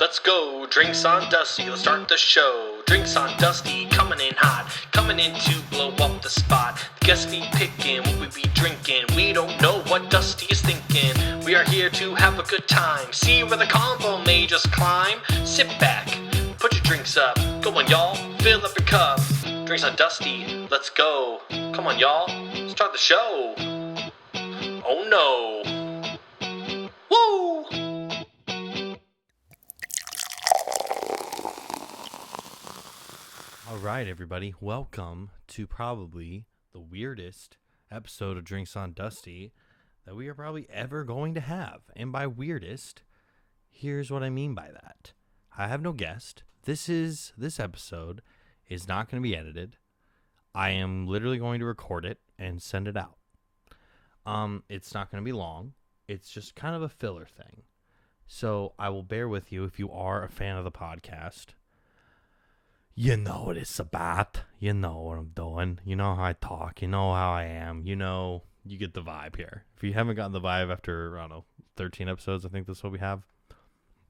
Let's go, drinks on Dusty, let's start the show. Drinks on Dusty, coming in hot, coming in to blow up the spot. The guests be picking, what we be drinking, we don't know what Dusty is thinking. We are here to have a good time, see where the convo may just climb. Sit back, put your drinks up, go on y'all, fill up your cup. Drinks on Dusty, let's go. Come on y'all, start the show. Oh no. Woo! All right, everybody. Welcome to probably the weirdest episode of Drinks on Dusty that we are probably ever going to have. And by weirdest, here's what I mean by that. I have no guest. This episode is not going to be edited. I am literally going to record it and send it out. It's not going to be long. It's just kind of a filler thing. So I will bear with you if you are a fan of the podcast. You know what it's about. You know what I'm doing. You know how I talk. You know how I am. You know, you get the vibe here. If you haven't gotten the vibe after, I don't know, 13 episodes, I think that's what we have.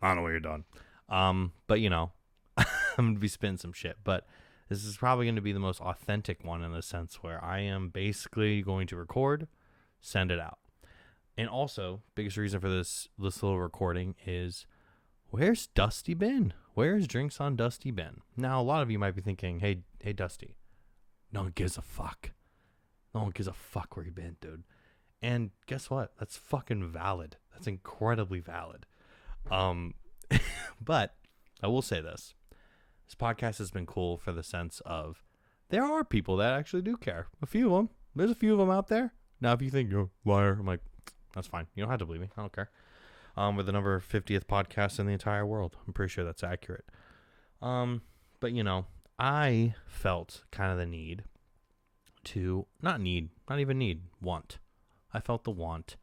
I don't know what you're doing. But, you know, I'm going to be spitting some shit. But this is probably going to be the most authentic one in the sense where I am basically going to record, send it out. And also, biggest reason for this little recording is, where's Dusty been? Where's Drinks on Dusty been? Now, a lot of you might be thinking, hey, Dusty, no one gives a fuck. No one gives a fuck where you been, dude. And guess what? That's fucking valid. That's incredibly valid. But I will say this. This podcast has been cool for the sense of there are people that actually do care. A few of them. There's a few of them out there. Now, if you think you're a liar, I'm like, that's fine. You don't have to believe me. I don't care. We're the number 50th podcast in the entire world. I'm pretty sure that's accurate. But, you know, I felt kind of the need to, want. I felt the want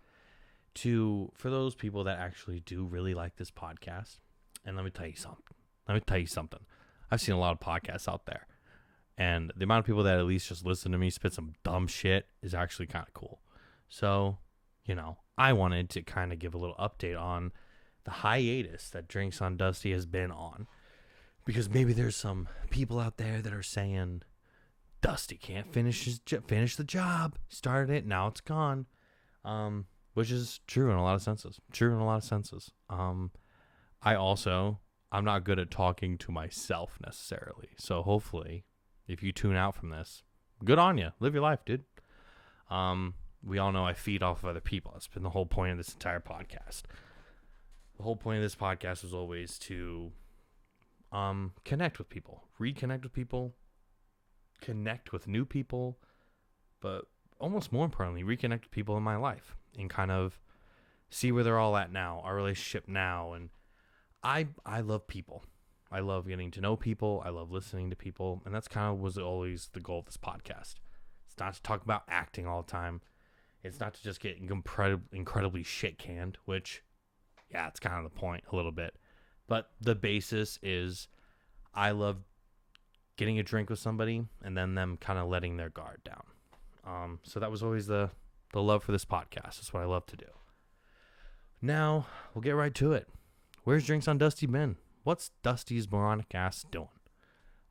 to, for those people that actually do really like this podcast. And let me tell you something. I've seen a lot of podcasts out there. And the amount of people that at least just listen to me spit some dumb shit is actually kind of cool. So, you know, I wanted to kind of give a little update on the hiatus that Drinks on Dusty has been on. Because maybe there's some people out there that are saying, Dusty can't finish the job. Started it, now it's gone. Which is true in a lot of senses. I'm not good at talking to myself necessarily. So hopefully, if you tune out from this, good on you. Live your life, dude. We all know I feed off of other people. That's been the whole point of this entire podcast. The whole point of this podcast was always to connect with people, reconnect with people, connect with new people, but almost more importantly, reconnect with people in my life and kind of see where they're all at now, our relationship now. And I love people. I love getting to know people. I love listening to people. And that's kind of was always the goal of this podcast. It's not to talk about acting all the time. It's not to just get incredibly shit-canned, which, yeah, it's kind of the point a little bit. But the basis is I love getting a drink with somebody and then them kind of letting their guard down. So that was always the love for this podcast. That's what I love to do. Now, we'll get right to it. Where's Drinks on Dusty been? What's Dusty's moronic ass doing?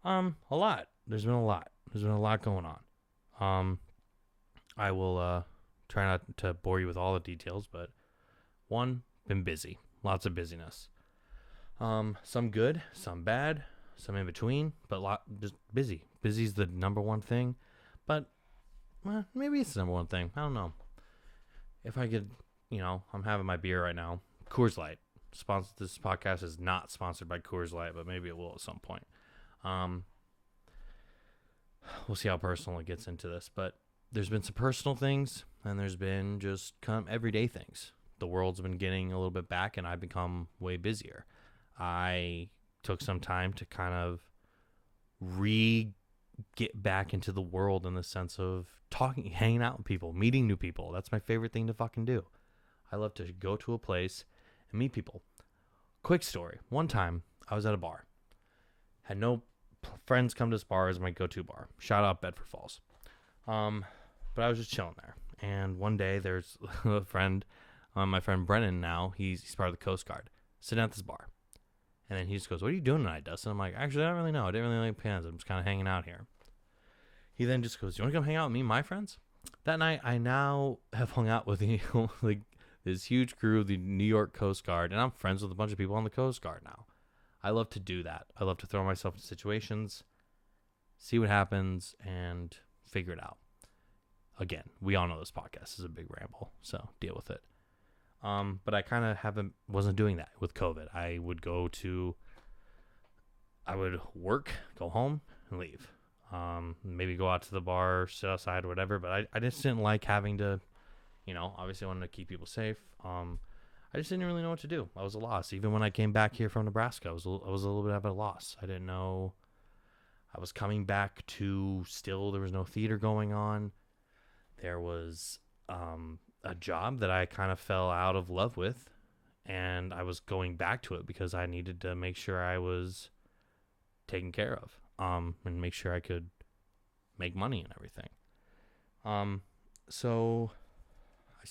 A lot. There's been a lot. There's been a lot going on. I will try not to bore you with all the details, but one, been busy. Lots of busyness. Some good, some bad, some in between, but just busy. Busy's the number one thing, but maybe it's the number one thing. I don't know. If I could, you know, I'm having my beer right now. Coors Light. This podcast is not sponsored by Coors Light, but maybe it will at some point. We'll see how personal it gets into this, but there's been some personal things, and there's been just kind of everyday things. The world's been getting a little bit back, and I've become way busier. I took some time to kind of get back into the world in the sense of talking, hanging out with people, meeting new people. That's my favorite thing to fucking do. I love to go to a place and meet people. Quick story. One time, I was at a bar. Had no friends come to this bar as my go-to bar. Shout out Bedford Falls. But I was just chilling there. And one day, there's a friend, my friend Brennan now, he's part of the Coast Guard, sitting at this bar. And then he just goes, "What are you doing tonight, Dustin?" I'm like, "Actually, I don't really know. I didn't really like plans. I'm just kind of hanging out here." He then just goes, "You want to come hang out with me and my friends?" That night, I now have hung out with like this huge crew of the New York Coast Guard, and I'm friends with a bunch of people on the Coast Guard now. I love to do that. I love to throw myself into situations, see what happens, and figure it out. Again, we all know this podcast is a big ramble, so deal with it. But I kind of wasn't doing that with COVID. I would work, go home, and leave. Maybe go out to the bar, sit outside, or whatever. But I just didn't like having to, obviously I wanted to keep people safe. I just didn't really know what to do. I was a loss. Even when I came back here from Nebraska, I was a little bit of a loss. I didn't know. I was coming back to there was no theater going on. There was a job that I kind of fell out of love with, and I was going back to it because I needed to make sure I was taken care of, and make sure I could make money and everything. So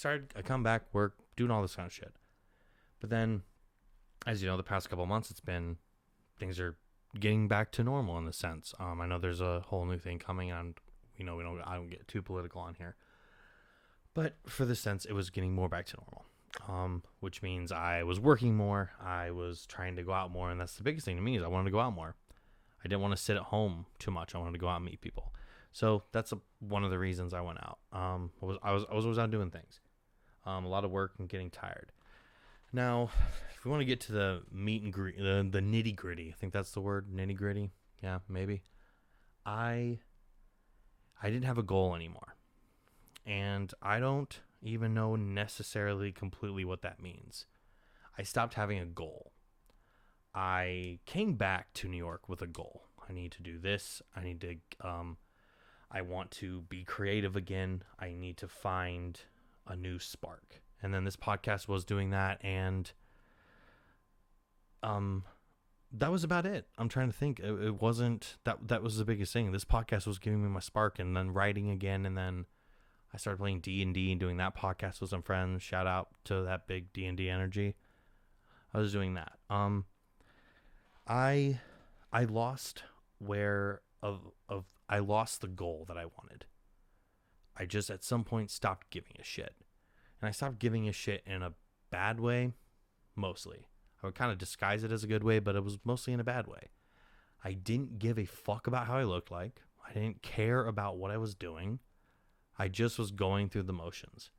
I come back, work, doing all this kind of shit. But then, as you know, the past couple of months, things are getting back to normal in the sense. I know there's a whole new thing coming, and I don't get too political on here. But for the sense, it was getting more back to normal, which means I was working more. I was trying to go out more, and that's the biggest thing to me is I wanted to go out more. I didn't want to sit at home too much. I wanted to go out and meet people. So that's one of the reasons I went out. I was always out doing things, a lot of work and getting tired. Now, if we want to get to the meat and the nitty gritty, I think that's the word, nitty gritty. Yeah, maybe. I didn't have a goal anymore. And I don't even know necessarily completely what that means. I stopped having a goal. I came back to New York with a goal. I need to do this. I want to be creative again. I need to find a new spark. And then this podcast was doing that, and that was about it. I'm trying to think. It wasn't that was the biggest thing. This podcast was giving me my spark, and then writing again, and then I started playing D&D and doing that podcast with some friends. Shout out to that big D&D energy. I was doing that. I lost I lost the goal that I wanted. I just at some point stopped giving a shit. And I stopped giving a shit in a bad way, mostly. I would kind of disguise it as a good way, but it was mostly in a bad way. I didn't give a fuck about how I looked like. I didn't care about what I was doing. I just was going through the motions.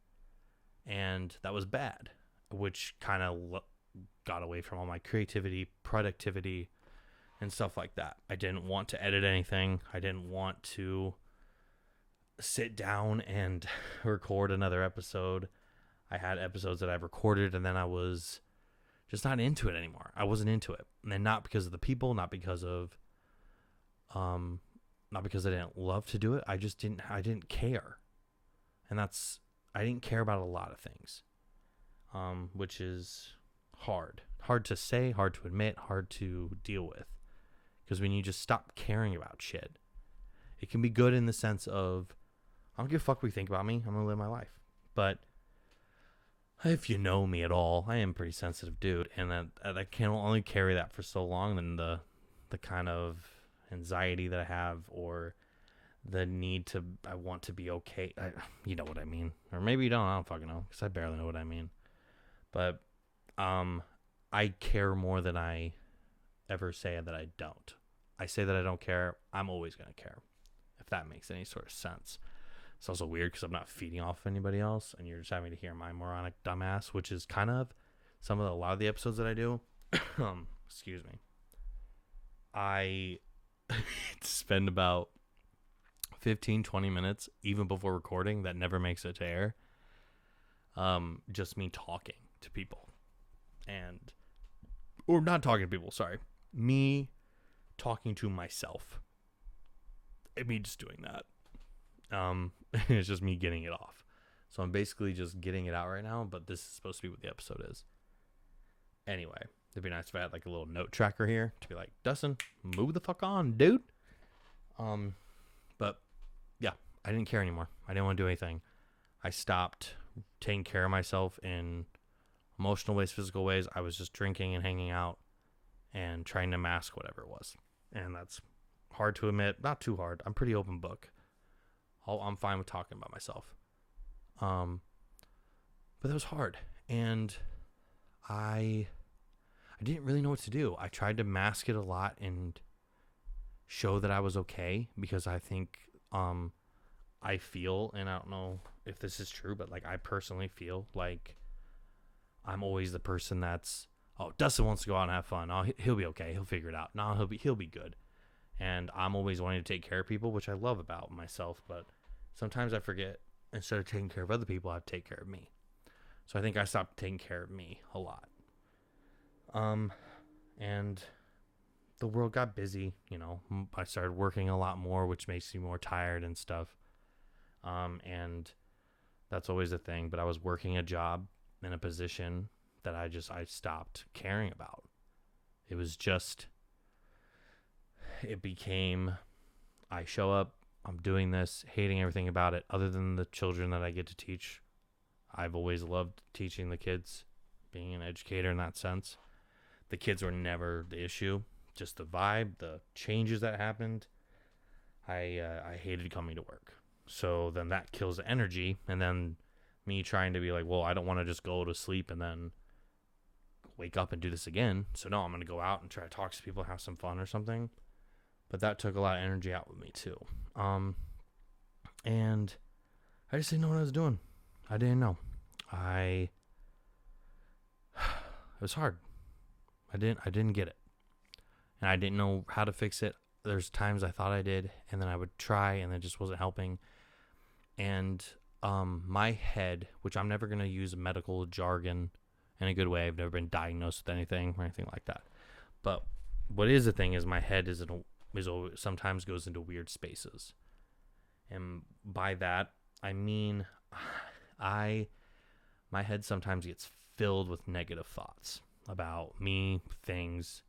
And that was bad, which kind of got away from all my creativity, productivity, and stuff like that. I didn't want to edit anything. I didn't want to sit down and record another episode. I had episodes that I've recorded, and then I was just not into it anymore. I wasn't into it. And not because of the people, not because I didn't love to do it. I didn't care. And I didn't care about a lot of things, which is hard to say, hard to admit, hard to deal with. Because when you just stop caring about shit, it can be good in the sense of, I don't give a fuck what you think about me. I'm going to live my life. But if you know me at all, I am a pretty sensitive dude. And I can only carry that for so long. And the kind of anxiety that I have, or the need I want to be okay. You know what I mean. Or maybe you don't. I don't fucking know. Because I barely know what I mean. But I care more than I ever say that I don't. I say that I don't care. I'm always going to care. If that makes any sort of sense. It's also weird because I'm not feeding off anybody else, and you're just having to hear my moronic dumbass, which is kind of a lot of the episodes that I do. Excuse me. I spend about 15-20 minutes even before recording that never makes it to air. Just me talking to people, or not talking to people. Sorry, me talking to myself. And me just doing that. It's just me getting it off. So I'm basically just getting it out right now, but this is supposed to be what the episode is. Anyway, it'd be nice if I had like a little note tracker here to be like, Dustin, move the fuck on, dude. But yeah, I didn't care anymore. I didn't want to do anything. I stopped taking care of myself in emotional ways, physical ways. I was just drinking and hanging out and trying to mask whatever it was. And that's hard to admit. Not too hard. I'm pretty open book. I'm fine with talking about myself. But that was hard. And I didn't really know what to do. I tried to mask it a lot and show that I was okay, because I think I feel, and I don't know if this is true, but like I personally feel like I'm always the person that's, oh, Dustin wants to go out and have fun. Oh, he'll be okay. He'll figure it out. No, he'll be good. And I'm always wanting to take care of people, which I love about myself, but sometimes I forget, instead of taking care of other people, I have to take care of me. So I think I stopped taking care of me a lot. And the world got busy, you know. I started working a lot more, which makes me more tired and stuff. And that's always a thing. But I was working a job in a position that I stopped caring about. It was just, it became, I show up, I'm doing this, hating everything about it, other than the children that I get to teach. I've always loved teaching the kids, being an educator in that sense. The kids were never the issue, just the vibe, the changes that happened. I hated coming to work. So then that kills the energy, and then me trying to be like, well, I don't want to just go to sleep and then wake up and do this again. So no, I'm going to go out and try to talk to people, have some fun or something. But that took a lot of energy out with me too. And I just didn't know what I was doing. I didn't know. It was hard. I didn't get it. And I didn't know how to fix it. There's times I thought I did, and then I would try, and it just wasn't helping. And my head, which I'm never going to use medical jargon in a good way. I've never been diagnosed with anything or anything like that. But what is the thing is my head sometimes goes into weird spaces. And by that, I mean my head sometimes gets filled with negative thoughts about me, things.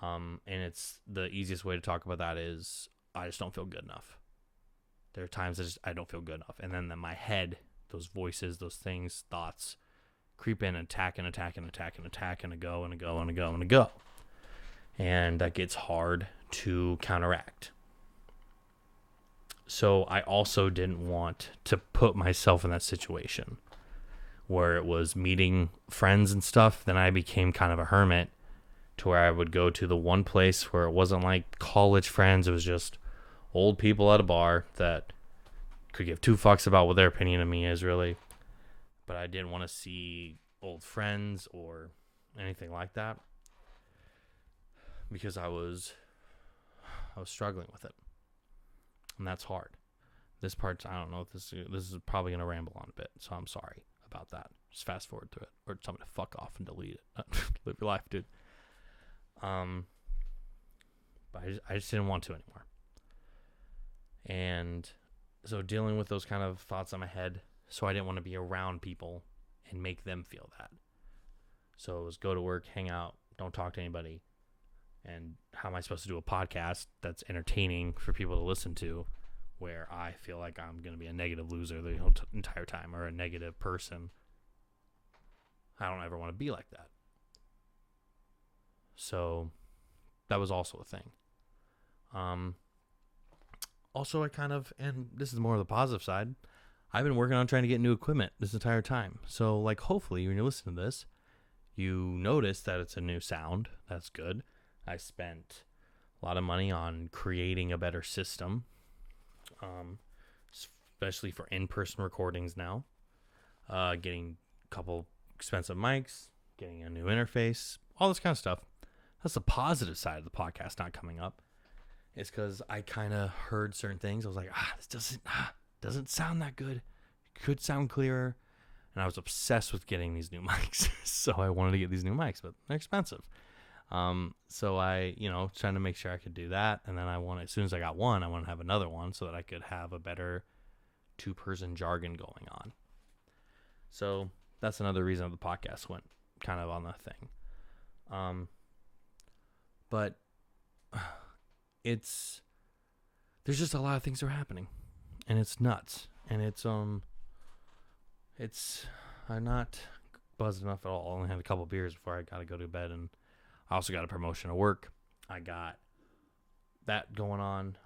And it's the easiest way to talk about that is I just don't feel good enough. There are times I don't feel good enough. And then my head, those voices, those things, thoughts creep in and attack and a go. And that gets hard to counteract. So I also didn't want to put myself in that situation where it was meeting friends and stuff. Then I became kind of a hermit, to where I would go to the one place where it wasn't like college friends. It was just old people at a bar that could give two fucks about what their opinion of me is, really. But I didn't want to see old friends or anything like that, because I was struggling with it. And that's hard. This part, I don't know if this is probably going to ramble on a bit, so I'm sorry about that. Just fast forward through it, or tell me to fuck off and delete it. Live your life, dude. But I just didn't want to anymore. And so dealing with those kind of thoughts in my head, so I didn't want to be around people and make them feel that. So it was go to work, hang out, don't talk to anybody. And how am I supposed to do a podcast that's entertaining for people to listen to, where I feel like I'm going to be a negative loser the whole entire time, or a negative person? I don't ever want to be like that. So that was also a thing. Also, and this is more of the positive side, I've been working on trying to get new equipment this entire time. So, like, hopefully when you listen to this, you notice that it's a new sound. That's good. I spent a lot of money on creating a better system, especially for in-person recordings now. Getting a couple expensive mics, getting a new interface, all this kind of stuff. That's the positive side of the podcast not coming up. It's because I kind of heard certain things. I was like, this doesn't sound that good. It could sound clearer. And I was obsessed with getting these new mics. So I wanted to get these new mics, but they're expensive. So I, trying to make sure I could do that. And then as soon as I got one, I want to have another one so that I could have a better two-person jargon going on. So that's another reason the podcast went kind of on the thing. But there's just a lot of things that are happening, and it's nuts. And I'm not buzzed enough at all. I only had a couple beers before I got to go to bed, and I also got a promotion at work. I got that going on.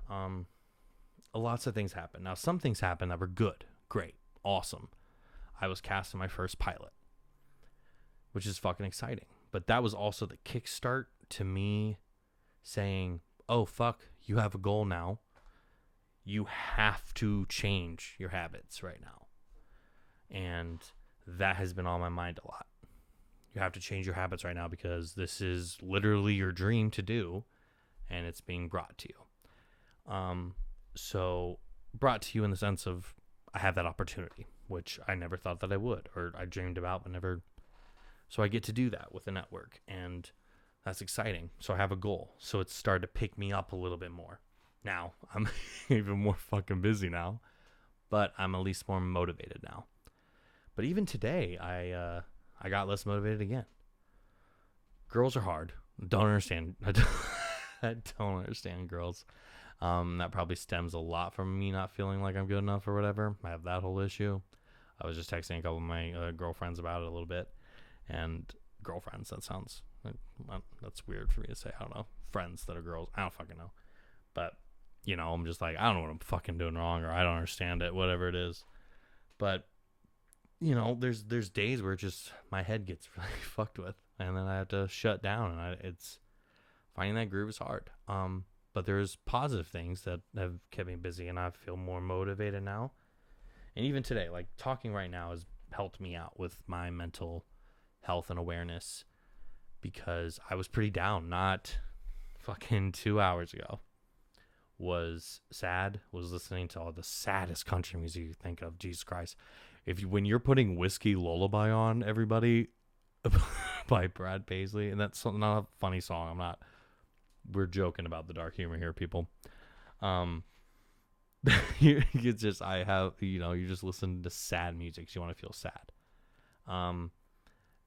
Lots of things happened. Now, some things happened that were good, great, awesome. I was cast in my first pilot, which is fucking exciting. But that was also the kickstart to me saying, oh, fuck, you have a goal now. You have to change your habits right now. And that has been on my mind a lot. You have to change your habits right now because this is literally your dream to do, and it's being brought to you. So brought to you in the sense of I have that opportunity, which I never thought that I would, or I dreamed about, but never. So I get to do that with the network, and that's exciting. So I have a goal. So it's started to pick me up a little bit more. Now I'm even more fucking busy now, but I'm at least more motivated now. But even today, I got less motivated again. Girls are hard. Don't understand. I don't understand girls. That probably stems a lot from me not feeling like I'm good enough or whatever. I have that whole issue. I was just texting a couple of my girlfriends about it a little bit. And girlfriends, that sounds, that's weird for me to say. I don't know. Friends that are girls. I don't fucking know. But, you know, I'm just like, I don't know what I'm fucking doing wrong, or I don't understand it, whatever it is. But, you know, there's days where just my head gets really fucked with, and then I have to shut down, and it's finding that groove is hard. But there's positive things that have kept me busy, and I feel more motivated now. And even today, like talking right now has helped me out with my mental health and awareness, because I was pretty down not fucking 2 hours ago. Was sad, was listening to all the saddest country music you think of. Jesus Christ. When you're putting Whiskey Lullaby on, everybody, by Brad Paisley, and that's not a funny song. We're joking about the dark humor here, people. You just listen to sad music, so you want to feel sad.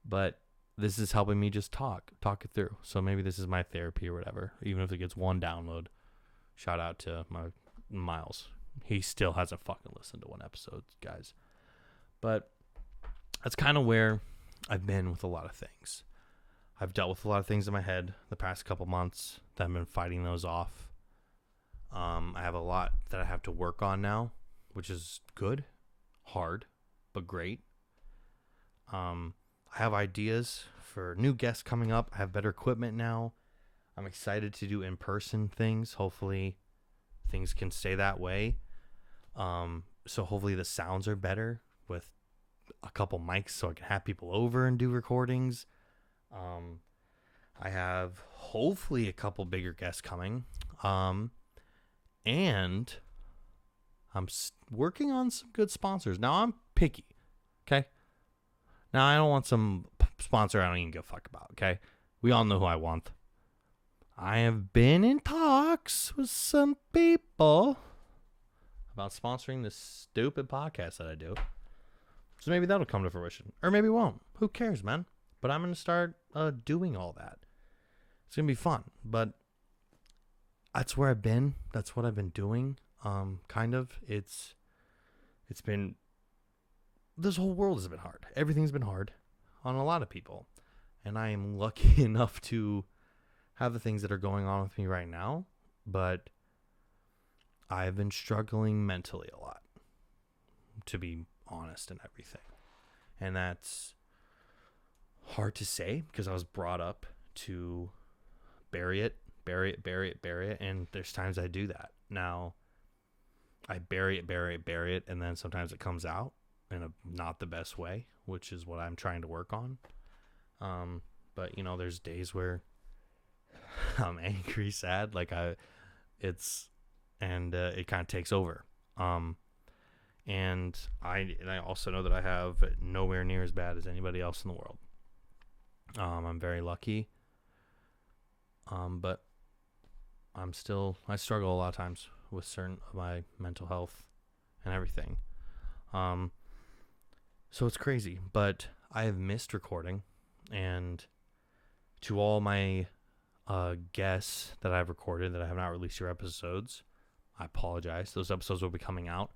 But this is helping me just talk it through. So maybe this is my therapy or whatever, even if it gets one download. Shout out to my Miles. He still hasn't fucking listened to one episode, guys. But that's kind of where I've been with a lot of things. I've dealt with a lot of things in my head the past couple months that I've been fighting those off. I have a lot that I have to work on now, which is good, hard, but great. I have ideas for new guests coming up. I have better equipment now. I'm excited to do in-person things. Hopefully things can stay that way. So hopefully the sounds are better with a couple mics so I can have people over and do recordings. I have hopefully a couple bigger guests coming. And I'm working on some good sponsors. Now I'm picky. Okay. Now I don't want some sponsor I don't even give a fuck about. Okay. We all know who I want. I have been in talks with some people about sponsoring this stupid podcast that I do. So maybe that'll come to fruition. Or maybe it won't. Who cares, man? But I'm going to start doing all that. It's going to be fun. But that's where I've been. That's what I've been doing. Kind of. It's been... This whole world has been hard. Everything's been hard on a lot of people. And I am lucky enough to have the things that are going on with me right now, but I've been struggling mentally a lot, to be honest, and everything. And that's hard to say because I was brought up to bury it, and there's times I do that. Now, I bury it, and then sometimes it comes out in a not the best way, which is what I'm trying to work on. But, you know, there's days where I'm angry, sad, it kind of takes over. And I also know that I have nowhere near as bad as anybody else in the world. I'm very lucky. But I struggle a lot of times with certain of my mental health and everything. So it's crazy, but I have missed recording, and to all my guests that I've recorded that I have not released your episodes, I apologize. Those episodes will be coming out.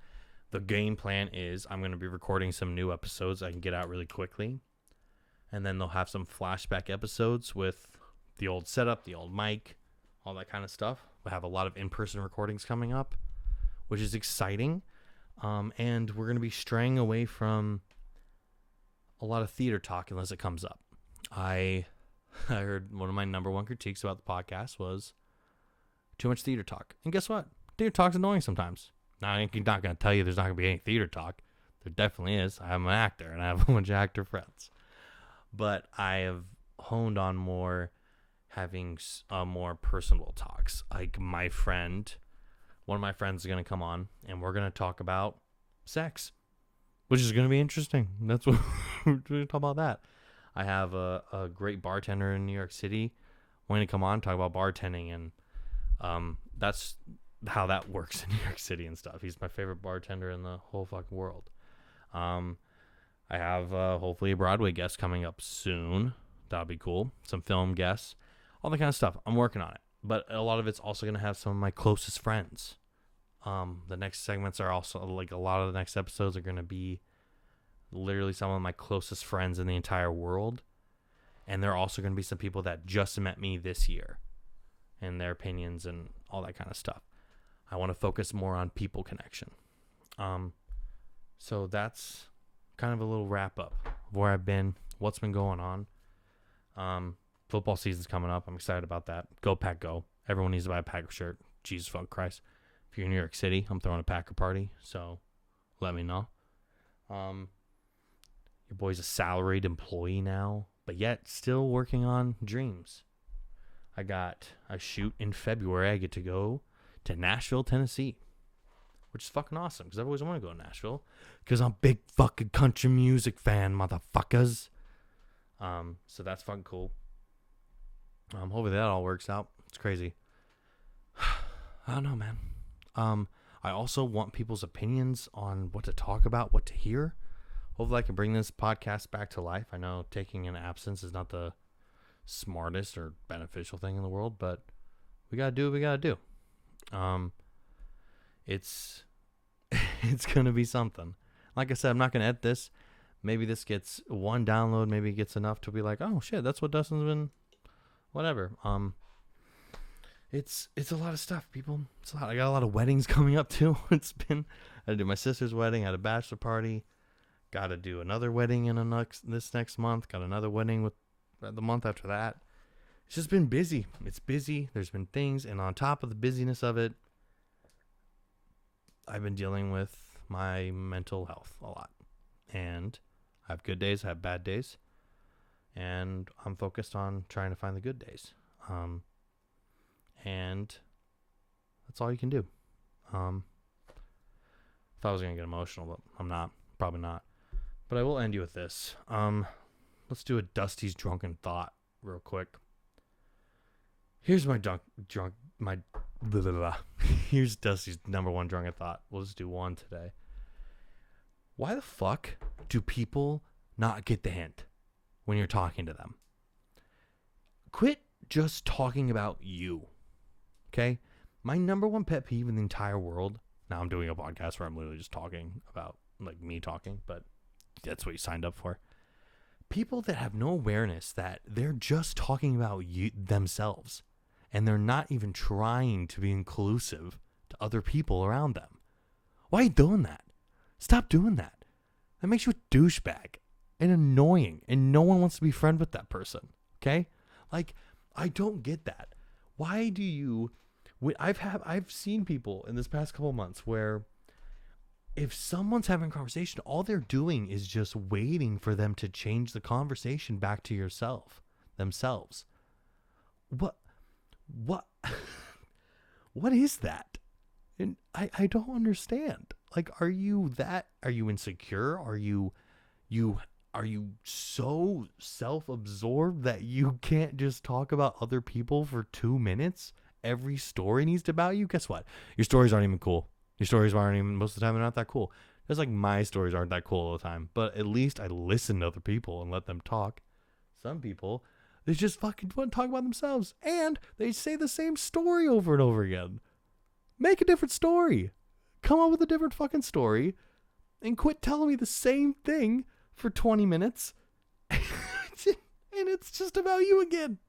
The game plan is I'm going to be recording some new episodes I can get out really quickly, and then they'll have some flashback episodes with the old setup, the old mic, all that kind of stuff. We have a lot of in-person recordings coming up, which is exciting. And we're going to be straying away from a lot of theater talk unless it comes up. I heard one of my number one critiques about the podcast was too much theater talk. And guess what? Theater talk's annoying sometimes. Now, I'm not going to tell you there's not going to be any theater talk. There definitely is. I'm an actor, and I have a bunch of actor friends. But I have honed on more having more personal talks. Like one of my friends is going to come on, and we're going to talk about sex, which is going to be interesting. That's what we're going to talk about that. I have a great bartender in New York City wanting to come on, talk about bartending, and that's how that works in New York City and stuff. He's my favorite bartender in the whole fucking world. I have hopefully a Broadway guest coming up soon. That'll be cool. Some film guests, all that kind of stuff. I'm working on it, but a lot of it's also going to have some of my closest friends. The next segments are also like a lot of the next episodes are going to be literally some of my closest friends in the entire world. And there are also going to be some people that just met me this year and their opinions and all that kind of stuff. I want to focus more on people connection. So that's kind of a little wrap up of where I've been, what's been going on. Football season's coming up. I'm excited about that. Go Pack Go. Everyone needs to buy a Packer shirt. Jesus fuck Christ. If you're in New York City, I'm throwing a Packer party, so let me know. Your boy's a salaried employee now, but yet still working on dreams. I got a shoot in February. I get to go to Nashville, Tennessee, which is fucking awesome because I've always wanted to go to Nashville because I'm a big fucking country music fan, motherfuckers. So that's fucking cool. Hopefully that all works out. It's crazy. I don't know, man. I also want people's opinions on what to talk about, what to hear. Hopefully I can bring this podcast back to life. I know taking an absence is not the smartest or beneficial thing in the world, but we got to do what we got to do. It's going to be something. Like I said, I'm not going to edit this. Maybe this gets one download. Maybe it gets enough to be like, oh shit, that's what Dustin's been, whatever. It's a lot of stuff, people. It's a lot. I got a lot of weddings coming up too. I had to do my sister's wedding, I had a bachelor party, got to do another wedding in this next month, got another wedding with the month after that. It's just been busy. It's busy. There's been things, and on top of the busyness of it, I've been dealing with my mental health a lot. And I have good days, I have bad days, and I'm focused on trying to find the good days. And that's all you can do. I thought I was going to get emotional, but I'm not. Probably not. But I will end you with this. Let's do a Dusty's drunken thought real quick. Here's my here's Dusty's number one drunken thought. We'll just do one today. Why the fuck do people not get the hint when you're talking to them? Quit just talking about you. Okay? My number one pet peeve in the entire world. Now I'm doing a podcast where I'm literally just talking about like me talking, but that's what you signed up for. People that have no awareness that they're just talking about themselves, and they're not even trying to be inclusive to other people around them. Why are you doing that? Stop doing that. That makes you a douchebag and annoying, and no one wants to be friends with that person. Okay? Like, I don't get that. Why do you? I've seen people in this past couple of months where if someone's having a conversation, all they're doing is just waiting for them to change the conversation back to themselves. What is that? And I don't understand. Like, are you insecure? Are you so self-absorbed that you can't just talk about other people for 2 minutes? Every story needs to about you? Guess what? Your stories aren't even cool. Your stories aren't even, most of the time, they're not that cool. Just like my stories aren't that cool all the time. But at least I listen to other people and let them talk. Some people, they just fucking want to talk about themselves. And they say the same story over and over again. Make a different story. Come up with a different fucking story. And quit telling me the same thing for 20 minutes. And it's just about you again.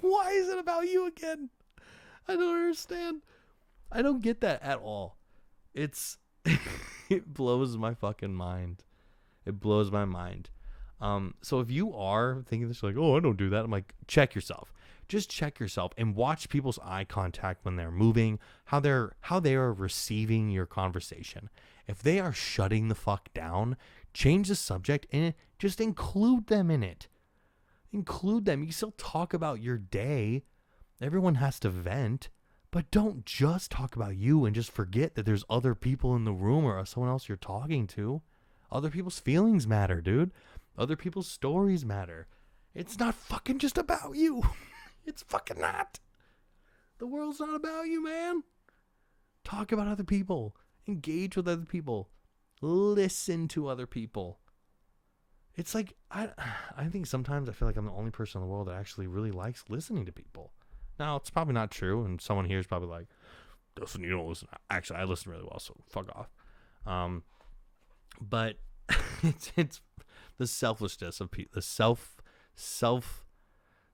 Why is it about you again? I don't understand. I don't get that at all. It's it blows my fucking mind. It blows my mind. So if you are thinking this, like, oh, I don't do that, I'm like, check yourself. Just check yourself and watch people's eye contact when they're moving, how they are receiving your conversation. If they are shutting the fuck down, change the subject and just include them in it. Include them. You can still talk about your day. Everyone has to vent, but don't just talk about you and just forget that there's other people in the room or someone else you're talking to. Other people's feelings matter, dude. Other people's stories matter. It's not fucking just about you. It's fucking not. The world's not about you, man. Talk about other people. Engage with other people. Listen to other people. It's like, I think sometimes I feel like I'm the only person in the world that actually really likes listening to people. Now, it's probably not true, and someone here is probably like, Dustin, you don't listen. Actually, I listen really well, so fuck off. But it's the selfishness of people, the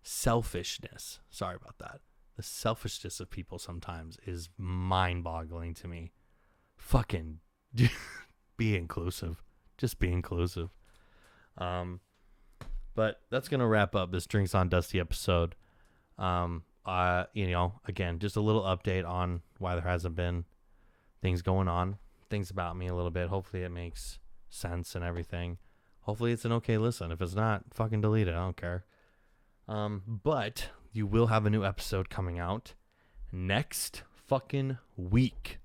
selfishness. Sorry about that. The selfishness of people sometimes is mind-boggling to me. Fucking be inclusive. Just be inclusive. But that's gonna wrap up this Drinks on Dusty episode. Again, just a little update on why there hasn't been things going on, things about me a little bit. Hopefully it makes sense and everything. Hopefully it's an okay listen. If it's not, fucking delete it. I don't care. But you will have a new episode coming out next fucking week.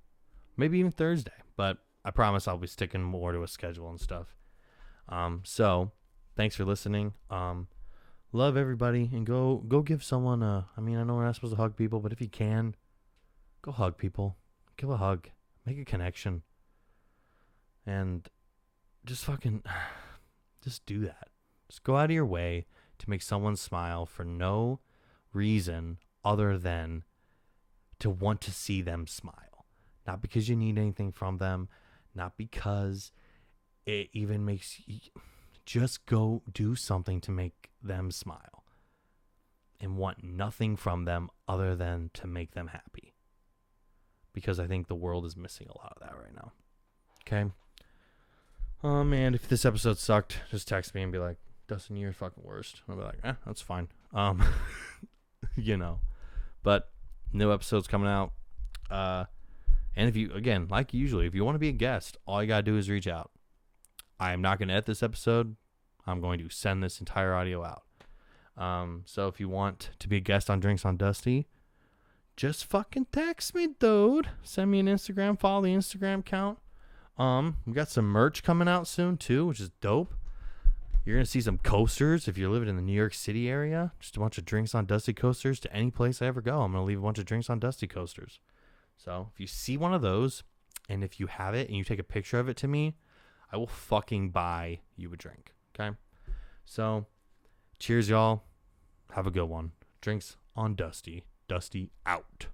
Maybe even Thursday. But I promise I'll be sticking more to a schedule and stuff. So thanks for listening. Love everybody, and go give someone I know we're not supposed to hug people, but if you can, go hug people. Give a hug. Make a connection. And just do that. Just go out of your way to make someone smile for no reason other than to want to see them smile. Not because you need anything from them, not because it even makes you... Just go do something to make them smile and want nothing from them other than to make them happy. Because I think the world is missing a lot of that right now. Okay? And if this episode sucked, just text me and be like, Dustin, you're fucking worst. I'll be like, that's fine. But new episodes coming out. And if you, again, like usually, if you want to be a guest, all you got to do is reach out. I am not going to edit this episode. I'm going to send this entire audio out. So if you want to be a guest on Drinks on Dusty, just fucking text me, dude. Send me an Instagram. Follow the Instagram account. We got some merch coming out soon, too, which is dope. You're going to see some coasters if you're living in the New York City area. Just a bunch of Drinks on Dusty coasters to any place I ever go. I'm going to leave a bunch of Drinks on Dusty coasters. So if you see one of those, and if you have it and you take a picture of it to me, I will fucking buy you a drink. Okay? So, cheers, y'all. Have a good one. Drinks on Dusty. Dusty out.